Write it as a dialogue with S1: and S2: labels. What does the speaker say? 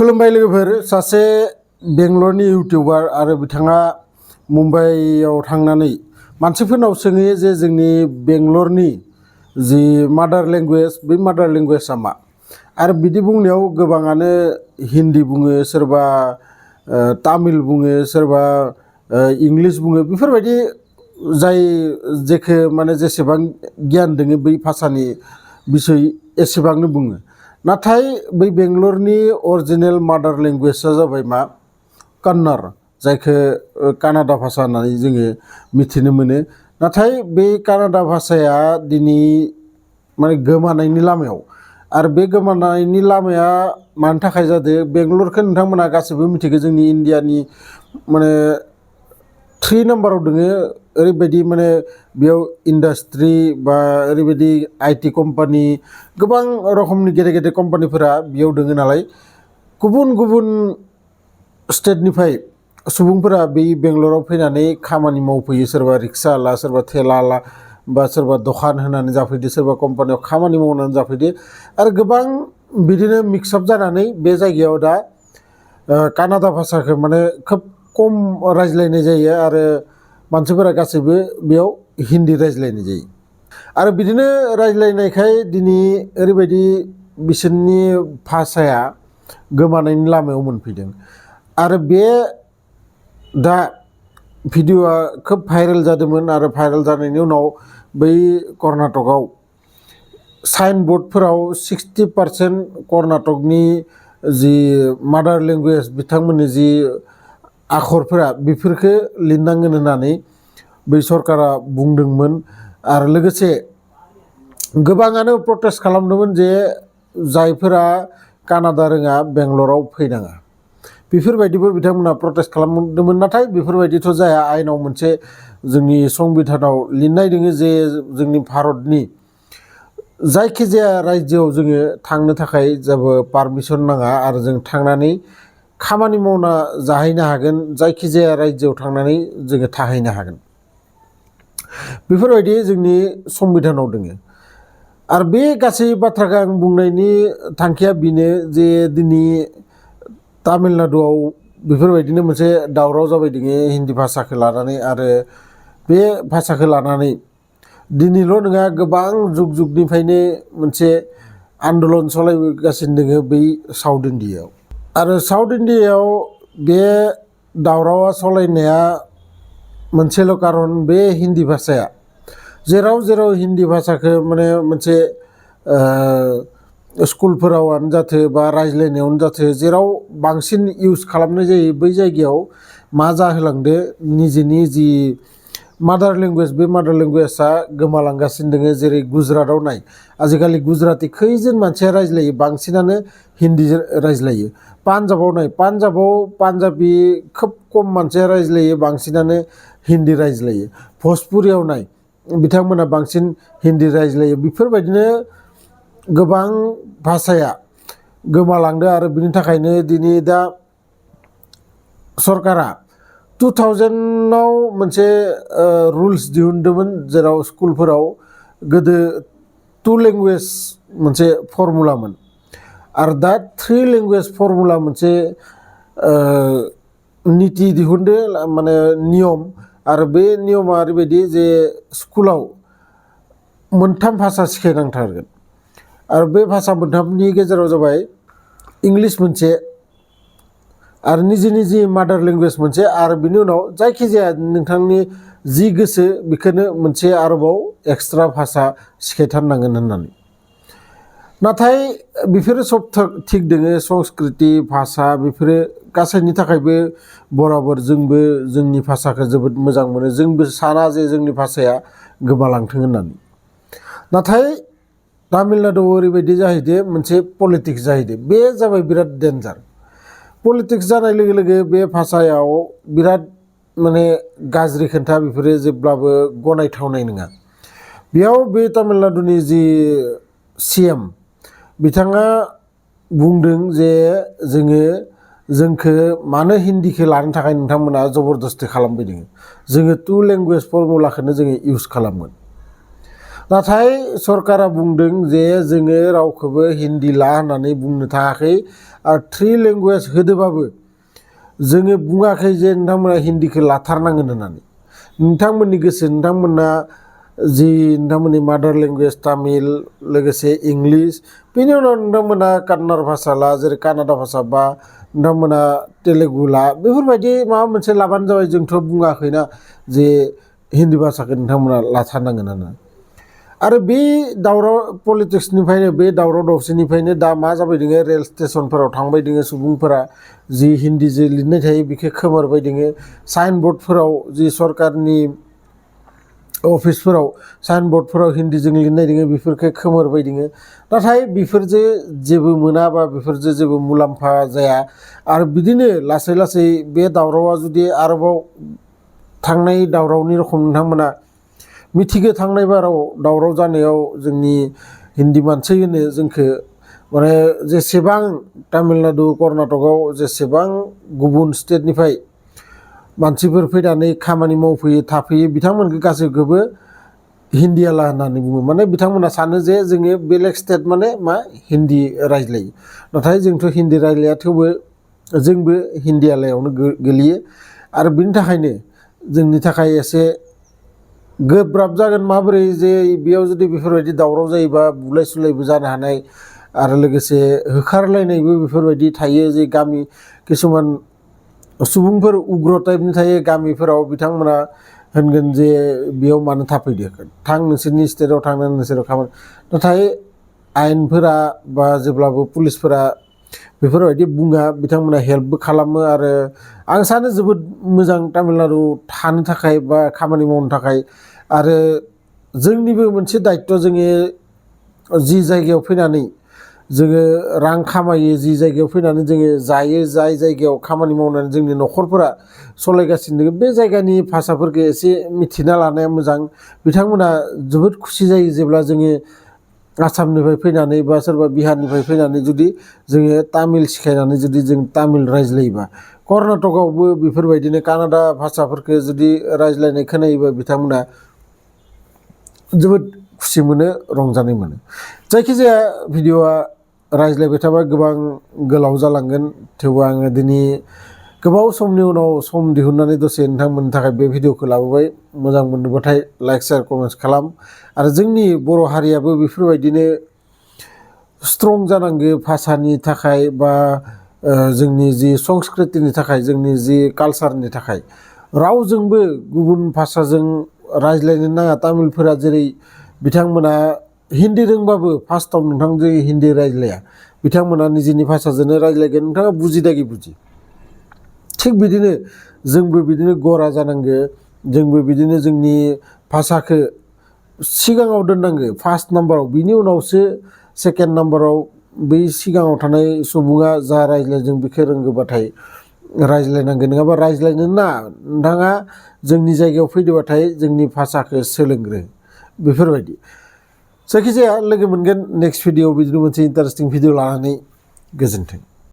S1: खुलुमबाय लोगोफोर सासे बेंगलरनि इउटिउबार आरो बिथाङा मुम्बाइआव थांनानै मानसिफोरनाव सोङो जे जोंनि बेंगलरनि जि मादार लेंगुवेज बे मादार लेंगुवेजआ मा आरो बिदि बुंनायाव गोबाङानो हिन्दी बुङो सोरबा तामिल बुङो सोरबा इंलिश बुङो बेफोरबायदि जाय जेखो माने जेसेबां गियान दोङो बै भाषानि बिसय एसेबांनो बुङो नाथाय बै बेंगलरनि अरिजिनेल मादार लेंगुवेजआ जाबाय मा कन्नड़ जायखो कानाडा भाषा होननानै जोङो मिथिनो मोनो नाथाय बे कानाडा भाषाया दिनै माने गोमानायनि लामायाव आरो बे गोमानायनि लामाया मानि थाखाय जादों बेंगलरखौ नोंथांमोना गासैबो मिथिगौ जोंनि इन्डियानि माने 3 नाम्बाराव दोङो ओरैबायदि माने बेयाव इन्डास्ट्रि बा ओरैबायदि आईटी कम्पानि गोबां रोखोमनि गेदेर गेदेर कम्पानिफोरा बेयाव दोङो नालाय गुबुन गुबुन स्टेटनिफ्राय सुबुंफोरा बे बेंगलराव फैनानै खामानि मावफैयो सोरबा रिक्साला सोरबा थेलाला बा सोरबा दखान होनानै जाफैदो सोरबा कम्पानियाव खामानि मावनानै जाफैदो आरो गोबां बिदिनो मिक्सआप जानानै बे जायगायाव दा कानाडा भाषाखौ माने खोब खम रायज्लायनाय जायो आरो मानसिफोरा गासैबो बेयाव हिन्दी रायज्लायनाय जायो आरो बिदिनो रायज्लायनायखाय दिनै ओरैबायदि बिसोरनि भाषाया गोमानायनि लामायाव मोनफैदों आरो बे दा भिडिअआ खोब भाइरेल जादोंमोन आरो भाइरेल जानायनि उनाव बै कर्नाटकआव साइन बर्डफोराव 60% कर्नाटकनि जि मादार लेंगुवेज बिथांमोननि जि आखरफोरा बेफोरखौ लिरनांगोन होननानै बै सरकारा बुंदोंमोन आरो लोगोसे गोबाङानो प्रटेस्ट खालामदोंमोन जे जायफोरा कानाडा रोङा बेंगलराव फैनाङा बेफोरबायदिबो बिथांमोना प्रटेस्ट खालामदोंमोन नाथाय बेफोरबायदिथ' जाया आयेनाव मोनसे जोंनि संबिधानाव लिरनाय दोङो जे जोंनि भारतनि जायखिजाया रायजोआव जोङो थांनो थाखाय जेबो पारमिसन नाङा आरो जों थांनानै खामानि मावना जाहैनो हागोन जायखिजाया रायजोआव थांनानै जोङो थाहैनो हागोन बेफोरबायदि जोंनि संबिधानाव दोङो आरो बे गासै बाथ्राखौ आं बुंनायनि थांखिया बेनो जे दिनै तामिलनाडुआव बेफोरबायदिनो मोनसे दावराव जाबाय दोङो हिन्दी भाषाखौ लानानै आरो बे भाषाखौ लानानै दिनैल' नङा गोबां जुग जुगनिफ्रायनो मोनसे आन्दलन सालायगासिनो दोङो बै साउथ इन्डियायाव आरो साउथ इन्डियायाव बे दावरावा सालायनाया मोनसेल' कारन बे हिन्दी भाषाया जेराव जेराव हिन्दी भाषाखौ माने मोनसे स्कुलफोरावनो जाथो बा रायज्लायनायावनो जाथो जेराव बांसिन इउज खालामनाय जायो बै जायगायाव मा जाहोलांदो निजेनि जि मादार लेंगुवेज बे मादार लेंगुवेजआ गोमालांगासिनो दोङो जेरै गुजरातआव नाय आजिखालि गुजराती खैजोन मानसिया रायज्लायो बांसिनानो हिन्दी रायज्लायो पान्जाबाव नाय पान्जाबाव पान्जाबी खोब खम मानसिया रायज्लायो बांसिनानो हिन्दी रायज्लायो भजपुरियाव नाय बिथांमोना बांसिन हिन्दी रायज्लायो बेफोरबायदिनो गोबां भाषाया गोमालांदो आरो बिनि थाखायनो दिनै दा सरकारा 2000आव मोनसे रुल्स दिहुनदोंमोन जेराव स्कुलफोराव गोदो 2 लेंगुवेज मोनसे फर्मुलामोन आरो दा 3 लेंगुवेज फर्मुला मोनसे नीति दिहुनदो माने नियम आरो बे नियमा ओरैबायदि जे स्कुलाव 3 भाषा सिखायनांथारगोन आरो बे भाषा 3नि गेजेराव जाबाय इंलिश मोनसे आरो निजेनि जि मादार लेंगुवेज मोनसे आरो बिनि उनाव जायखिजाया नोंथांनि जि गोसो बेखौनो मोनसे आरोबाव एक्सट्रा भाषा सिखायथारनांगोन होननानै नाथाय बेफोरो सब थिग दोङो संस्कृति भाषा बेफोरो गासैनि थाखायबो बराबर जोंबो जोंनि भाषाखौ जोबोद मोजां मोनो जोंबो साना जे जोंनि भाषाया गोमालांथों होननानै नाथाय तामिलनाडुआव ओरैबायदि जाहैदो मोनसे पलिटिक्स जाहैदो बे जाबाय बिराद डेन्जार पलिटिक्स जानाय लोगो लोगो बे भाषायाव बिराद माने गाज्रि खोथा बेफोरो जेब्लाबो गनायथावनाय नङा बेयाव बे तामिलनाडुनि जि CM बिथाङा बुंदों जे जोंखौ मानो हिन्दीखौ लानो थाखाय नोंथांमोना जबरदस्ति खालामफैदों जोङो 2 लेंगुवेज फर्मुलाखौनो जोङो इउज खालामगोन नाथाय सरकारा बुंदों जे जोङो रावखौबो हिन्दी ला होननानै बुंनो थाङाखै आरो 3 लेंगुवेज होदोबाबो जोङो बुङाखै जे नोंथांमोना हिन्दीखौ लाथारनांगोन होननानै नोंथांमोननि गोसो नोंथांमोना जि नोंथांमोननि मादार लेंगुवेज तामिल लोगोसे इंलिश बेनि उनाव नोंथांमोना कन्नड़ भाषा ला जेरै कानाडा भाषा बा नोंथांमोना तेलुगु ला बेफोरबायदि माबा मोनसे लाबानो जाबाय जोंथ' बुङाखैना जे हिन्दी भाषाखौ नोंथांमोना लाथारनांगोन होननानै आरो बे दावराव पलिटिक्सनिफ्रायनो बे दावराव दावसिनिफ्रायनो दा मा जाबाय दोङो रेल स्टेशनफोराव थांबाय दोङो सुबुंफोरा जि हिन्दीजों लिरनाय थायो बेखौ खोमोरबाय दोङो साइन बर्डफोराव जि सरकारनि अफिसफोराव साइन बर्डफोराव हिन्दीजों लिरनाय दोङो बेफोरखौ खोमोरबाय दोङो नाथाय बेफोरजों जेबो मोना बा बेफोरजों जेबो मुलाम्फा जाया आरो बिदिनो लासै लासै बे दावरावा जुदि आरोबाव थांनाय दावरावनि रखम नोंथांमोना मिथिगो थांनाय बाराव दावराव जानायाव जोंनि हिन्दी मानसि होनो जोंखौ माने जेसेबां तामिलनाडु कर्नाटकआव जेसेबां गुबुन स्टेटनिफ्राय मानसिफोर फैनानै खामानि मावफैयो थाफैयो बिथांमोनखौ गासैखौबो हिन्दीयाला होननानै बुङो माने बिथांमोना सानो जे जोङो बेलेग स्टेट माने मा हिन्दी रायज्लायो नाथाय जोंथ' हिन्दी रायज्लाया थेवबो जोंबो हिन्दीयालायावनो गोलैयो आरो बिनि थाखायनो जोंनि थाखाय एसे गोब्राब जागोन माबोरै जे बेयाव जुदि बेफोरबायदि दावराव जायोबा बुलाय सुलायबो जानो हानाय आरो लोगोसे होखारलायनायबो बेफोरबायदि थायो जे गामि किसुमान सुबुंफोर उग्र टाइपनि थायो गामिफोराव बिथांमोना होनगोन जे बेयाव मानो थाफैदो थां नोंसोरनि स्टेटआव थांनानै नोंसोराव खामानि नाथाय आयेनफोरा बा जेब्लाबो पुलिसफोरा बेफोरबायदि बुङा बिथांमोना हेल्पबो खालामो आरो आं सानो जोबोद मोजां तामिलनाडु थानो थाखाय बा खामानि मावनो थाखाय आरो जोंनिबो मोनसे दायित्व जोङो जि जायगायाव फैनानै जोङो रां खामायो जि जायगायाव फैनानै जोङो जायो जाय जायगायाव खामानि मावनानै जोंनि न'खरफोरा सालायगासिनो दङ बे जायगानि भाषाफोरखौ एसे मिथिना लानाया मोजां बिथांमोना जोबोद खुसि जायो जेब्ला जोङो आसामनिफ्राय फैनानै बा सोरबा बिहारनिफ्राय फैनानै जुदि जोङो तामिल सिखायनानै जुदि जों तामिल रायज्लायोबा कर्नाटकआवबो बेफोरबायदिनो कानाडा भाषाफोरखौ जुदि रायज्लायनाय खोनायोबा बिथांमोना जोबोद खुसि मोनो रंजानाय मोनो जायखिजाया भिडिअआ रायज्लायबाय थाबा गोबां गोलाव जालांगोन थेवबो आङो दिनै गोबाव समनि उनाव सम दिहुननानै दसे नोंथांमोननि थाखाय बे भिडिअखौ लाबोबाय मोजां मोनोबाथाय लाइक शेयार कमेन्ट्स खालाम आरो जोंनि बर' हारियाबो बेफोरबायदिनो स्ट्रं जानांगौ भाषानि थाखाय बा जोंनि जि संस्कृतिनि थाखाय जोंनि जि कालसारनि थाखाय रावजोंबो गुबुन भाषाजों रायज्लायनो नाङा तामिलफोरा जेरै बिथांमोना हिन्दी रोंबाबो फार्स्टआव नोंथांजों हिन्दी रायज्लाया बिथांमोना निजिनि भाषाजोंनो रायज्लायगोन नोंथाङा बुजिदागि बुजि थिग बिदिनो जोंबो बिदिनो गरा जानांगो जोंबो बिदिनो जोंनि भाषाखौ सिगाङाव दोननांगो फार्स्ट नाम्बाराव बिनि उनावसो सेकेन्ड नाम्बाराव बै सिगाङाव थानाय सुबुङा जा रायज्लायदों बेखौ रोंगोबाथाय रायज्लायनांगोन नङाबा रायज्लायनो नाङा नोंथाङा जोंनि जायगायाव फैदोबाथाय जोंनि भाषाखौ सोलोंग्रो बेफोरबायदि जायखिजाया लोगो मोनगोन नेक्स्ट भिडिअ बिदिनो मोनसे इन्टारेस्टिं भिडिअ लानानै गोजोन्थों।